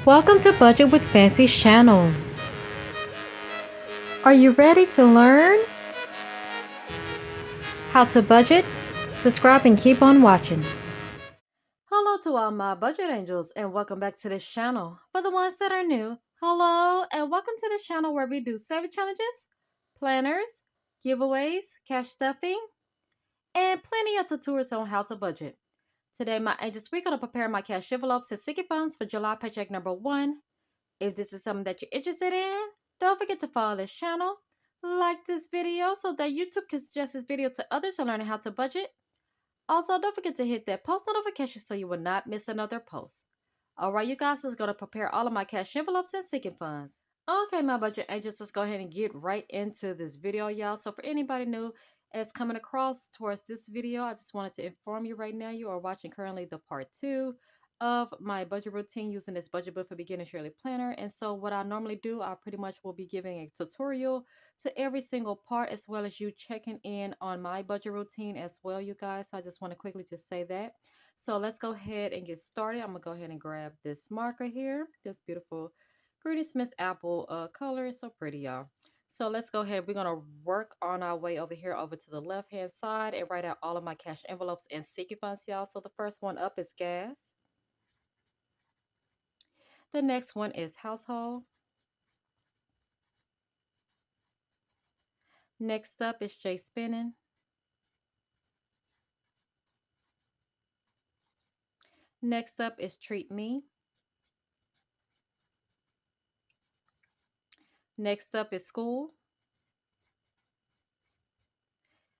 Welcome to Budget with Fancy's channel. Are you ready to learn how to budget? Subscribe and keep on watching. Hello to all my budget angels and welcome back to this channel. For the ones that are new, hello and welcome to this channel where we do saving challenges, planners, giveaways, cash stuffing, and plenty of tutorials on how to budget. Today, my angels, we're going to prepare my cash envelopes and sticky funds for July paycheck number 1. If this is something that you're interested in, don't forget to follow this channel, like this video so that YouTube can suggest this video to others on learning how to budget. Also, don't forget to hit that post notification so you will not miss another post. Alright, you guys, let's go to prepare all of my cash envelopes and sinking funds. Okay, my budget agents, let's go ahead and get right into this video, y'all. So for anybody new as coming across towards this video, I just wanted to inform you right now, you are watching currently the part 2 of my budget routine using this budget book for beginners yearly planner. And so what I normally do, I pretty much will be giving a tutorial to every single part, as well as you checking in on my budget routine as well, you guys. So I just want to quickly just say that. So let's go ahead and get started. I'm gonna go ahead and grab this marker here, this beautiful Granny Smith's apple color is so pretty, y'all. So let's go ahead. We're going to work on our way over here over to the left hand side and write out all of my cash envelopes and sticky funds, y'all. So the first one up is gas. The next one is household. Next up is J spinning. Next up is treat me. Next up is school.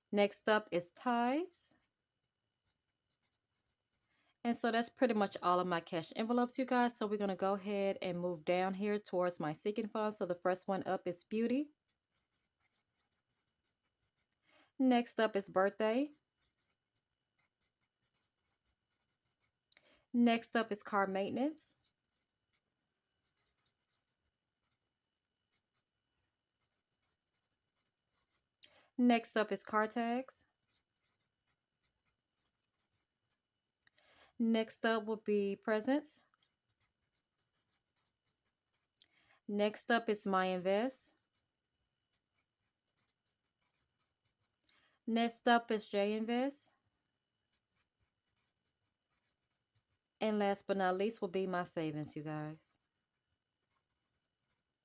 Next up is ties. And so that's pretty much all of my cash envelopes, you guys. So we're going to go ahead and move down here towards my seeking funds. So the first one up is beauty. Next up is birthday. Next up is car maintenance. Next up is car tags. Next up will be presents. Next up is my invest. Next up is J invest. And last but not least will be my savings, you guys.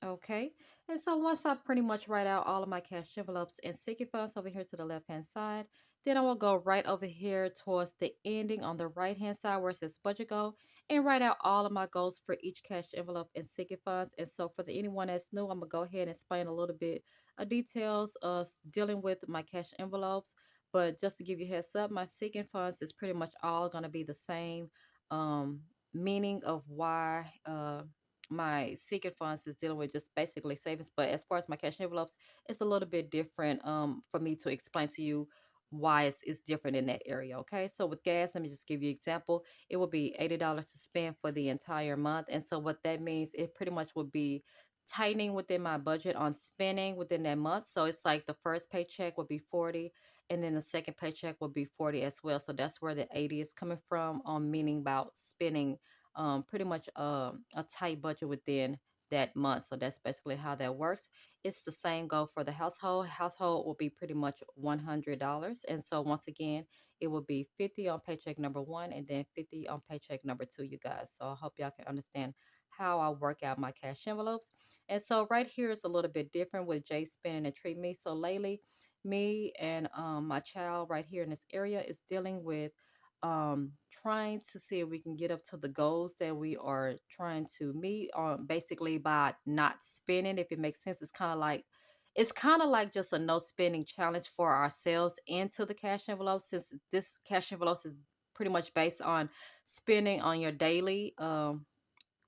Okay, and so once I pretty much write out all of my cash envelopes and sticky funds over here to the left hand side, then I will go right over here towards the ending on the right hand side where it says budget goal and write out all of my goals for each cash envelope and sticky funds. And so for the anyone that's new, I'm gonna go ahead and explain a little bit of details of dealing with my cash envelopes. But just to give you a heads up, my sticky funds is pretty much all gonna be the same um meaning of why my secret funds is dealing with just basically savings. But as far as my cash envelopes, it's a little bit different for me to explain to you why it's different in that area. Okay, so with gas, let me just give you an example. It will be $80 to spend for the entire month. And so what that means, it pretty much would be tightening within my budget on spending within that month. So it's like the first paycheck would be 40 and then the second paycheck would be 40 as well. So that's where the 80 is coming from on meaning about spending pretty much a tight budget within that month. So that's basically how that works. It's the same goal for the household. Household will be pretty much $100. And so once again, it will be 50 on paycheck number 1 and then 50 on paycheck number 2, you guys. So I hope y'all can understand how I work out my cash envelopes. And so right here is a little bit different with Jay spending and treat me. So lately, me and my child right here in this area is dealing with trying to see if we can get up to the goals that we are trying to meet basically by not spending, if it makes sense. It's kind of like just a no spending challenge for ourselves into the cash envelope, since this cash envelope is pretty much based on spending on your daily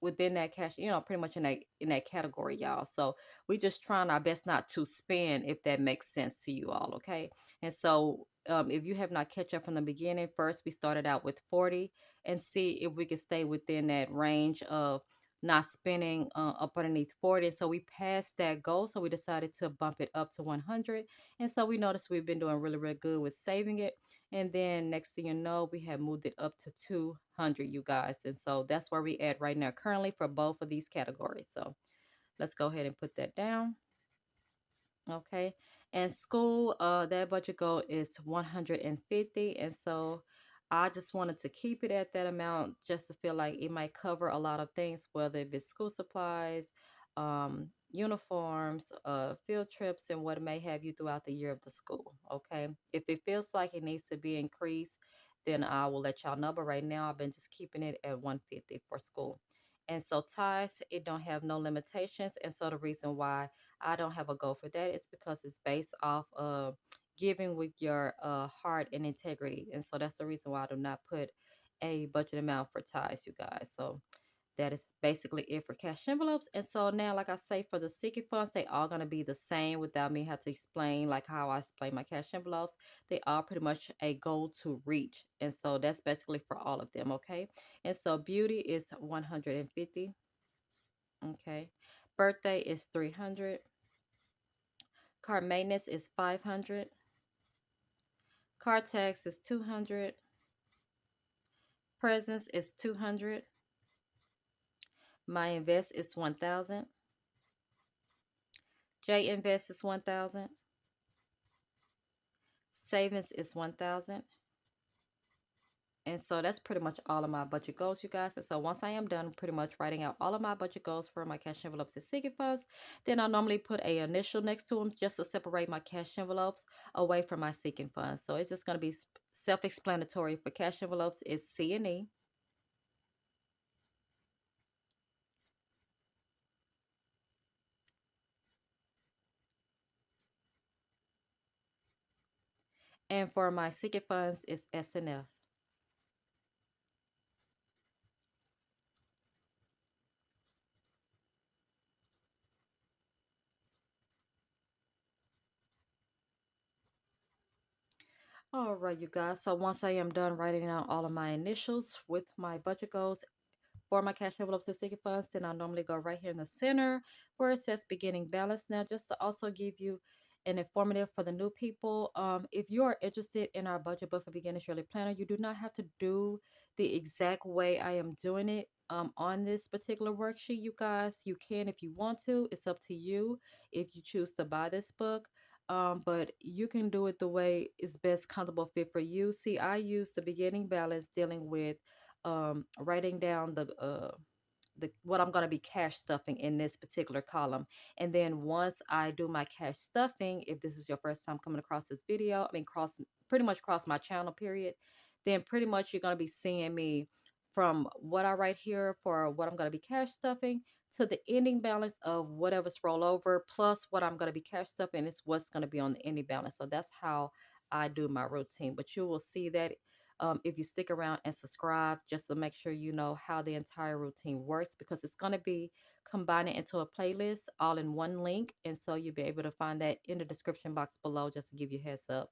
within that cash, pretty much in that category, y'all. So we just trying our best not to spend, if that makes sense to you all, okay? And so if you have not catch up from the beginning, first we started out with 40 and see if we could stay within that range of not spending up underneath 40. So we passed that goal, so we decided to bump it up to 100. And so we noticed we've been doing really, really good with saving it. And then next thing you know, we have moved it up to 200, you guys. And so that's where we at right now currently for both of these categories. So let's go ahead and put that down. Okay. And school, that budget goal is 150. And so I just wanted to keep it at that amount just to feel like it might cover a lot of things, whether if it's school supplies, uniforms, field trips, and what may have you throughout the year of the school. Okay. If it feels like it needs to be increased, then I will let y'all know. But right now, I've been just keeping it at 150 for school. And so ties, it don't have no limitations. And so the reason why I don't have a goal for that. It's because it's based off of giving with your heart and integrity. And so that's the reason why I do not put a budget amount for ties, you guys. So that is basically it for cash envelopes. And so now, like I say, for the sinking funds, they all gonna be the same without me have to explain like how I explain my cash envelopes. They are pretty much a goal to reach. And so that's basically for all of them, okay? And so beauty is 150. Okay. Birthday is 300. Car maintenance is 500. Car tax is 200. Presents is 200. My invest is 1000. J invest is 1000. Savings is 1000. And so that's pretty much all of my budget goals, you guys. And so once I am done pretty much writing out all of my budget goals for my cash envelopes and sinking funds, then I normally put a initial next to them just to separate my cash envelopes away from my sinking funds. So it's just going to be self-explanatory. For cash envelopes, it's C and E. And for my sinking funds, it's S and F. All right, you guys. So once I am done writing out all of my initials with my budget goals for my cash envelopes and sinking funds, then I normally go right here in the center where it says beginning balance. Now, just to also give you an informative for the new people, if you are interested in our budget book for beginners yearly planner, you do not have to do the exact way I am doing it on this particular worksheet, you guys. You can if you want to. It's up to you if you choose to buy this book. But you can do it the way is best comfortable fit for you. See, I use the beginning balance dealing with writing down the what I'm going to be cash stuffing in this particular column. And then once I do my cash stuffing, if this is your first time coming across this video, I mean cross pretty much cross my channel period, then pretty much you're going to be seeing me from what I write here for what I'm going to be cash stuffing to the ending balance of whatever's rollover plus what I'm going to be cash stuffing is what's going to be on the ending balance. So that's how I do my routine. But you will see that if you stick around and subscribe just to make sure you know how the entire routine works, because it's going to be combined into a playlist all in one link. And so you'll be able to find that in the description box below just to give you a heads up.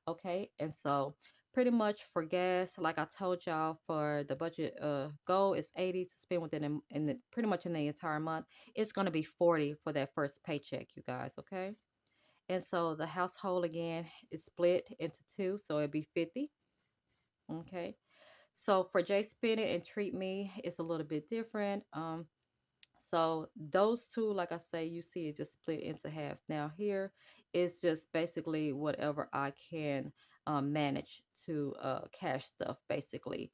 Okay. And so pretty much for gas, like I told y'all, for the budget goal is 80 to spend within pretty much in the entire month. It's going to be 40 for that first paycheck, you guys. Okay. And so the household again is split into two, so it'd be 50. Okay. So for J Spin It and Treat Me, it's a little bit different. So those two, like I say, you see it just split into half. Now here is just basically whatever I can manage to cash stuff, basically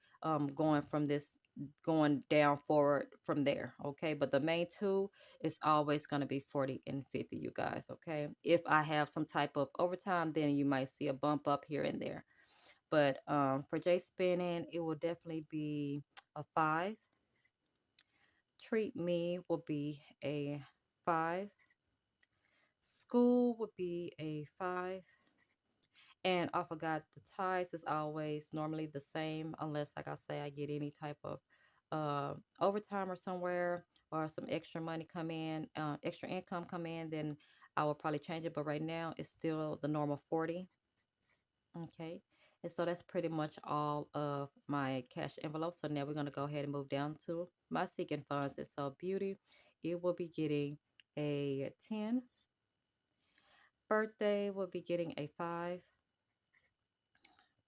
going from this, going down forward from there. Okay, but the main two is always going to be 40 and 50, you guys. Okay, if I have some type of overtime, then you might see a bump up here and there. But for J Spinning, it will definitely be a 5. Treat Me will be a 5. School would be a 5. And I forgot the ties is always normally the same unless, like I say, I get any type of overtime or somewhere or some extra money come in, extra income come in, then I will probably change it. But right now, it's still the normal 40. Okay. And so that's pretty much all of my cash envelopes. So now we're going to go ahead and move down to my seeking funds. And so beauty, it will be getting a 10. Birthday will be getting a 5.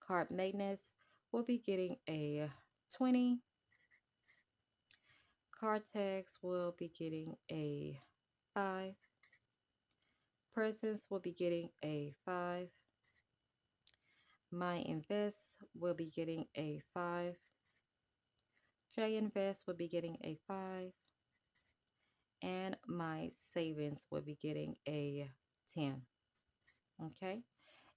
card maintenance will be getting a 20. Card tax will be getting a 5. Presence will be getting a 5. My invest will be getting a 5. J invest will be getting a 5. And my savings will be getting a 10. Okay.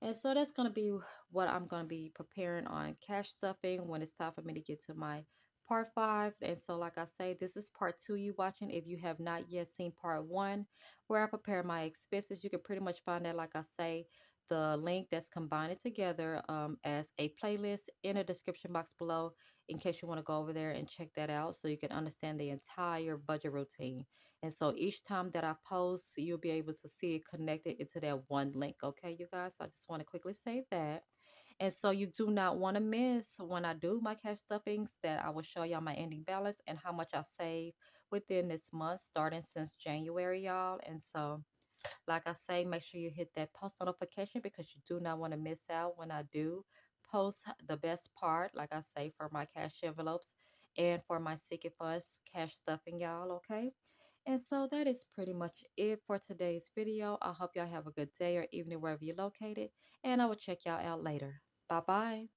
And so that's going to be what I'm going to be preparing on cash stuffing when it's time for me to get to my part 5. And so, like I say, this is part 2 you watching. If you have not yet seen part 1, where I prepare my expenses, you can pretty much find that, like I say, the link that's combined together as a playlist in the description box below in case you want to go over there and check that out so you can understand the entire budget routine. And so each time that I post, you'll be able to see it connected into that one link. Okay, you guys? I just want to quickly say that. And so you do not want to miss when I do my cash stuffings that I will show y'all my ending balance and how much I save within this month, starting since January, y'all. And so, like I say, make sure you hit that post notification because you do not want to miss out when I do post the best part, like I say, for my cash envelopes and for my Secret Funds cash stuffing, y'all. Okay. And so that is pretty much it for today's video. I hope y'all have a good day or evening wherever you're located. And I will check y'all out later. Bye bye.